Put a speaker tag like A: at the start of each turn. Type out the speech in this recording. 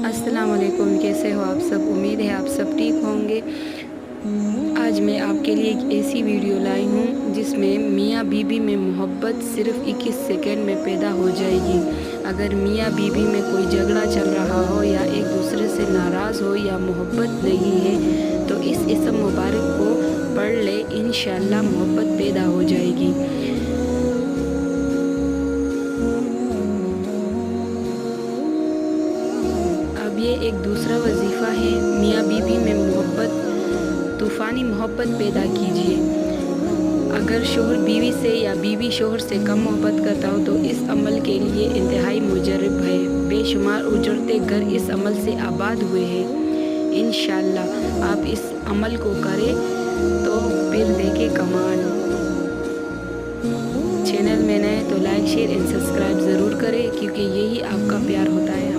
A: السلام علیکم، کیسے ہو آپ سب؟ امید ہے آپ سب ٹھیک ہوں گے۔ آج میں آپ کے لیے ایک ایسی ویڈیو لائی ہوں جس میں میاں بیوی میں محبت صرف 21 سیکنڈ میں پیدا ہو جائے گی۔ اگر میاں بیوی میں کوئی جھگڑا چل رہا ہو یا ایک دوسرے سے ناراض ہو یا محبت نہیں ہے تو اس اسم مبارک کو پڑھ لے، انشاءاللہ محبت پیدا ہو جائے گی۔ اب یہ ایک دوسرا وظیفہ ہے، میاں بیوی میں طوفانی محبت پیدا کیجیے۔ اگر شوہر بیوی سے یا بیوی شوہر سے کم محبت کرتا ہو تو اس عمل کے لیے انتہائی مجرب ہے۔ بے شمار اجڑتے گھر اس عمل سے آباد ہوئے ہیں۔ انشاءاللہ آپ اس عمل کو کریں تو پھر دیکھیں کمال۔ چینل میں نئے تو لائک، شیئر اینڈ سبسکرائب ضرور کریں کیونکہ یہی آپ کا پیار ہوتا ہے۔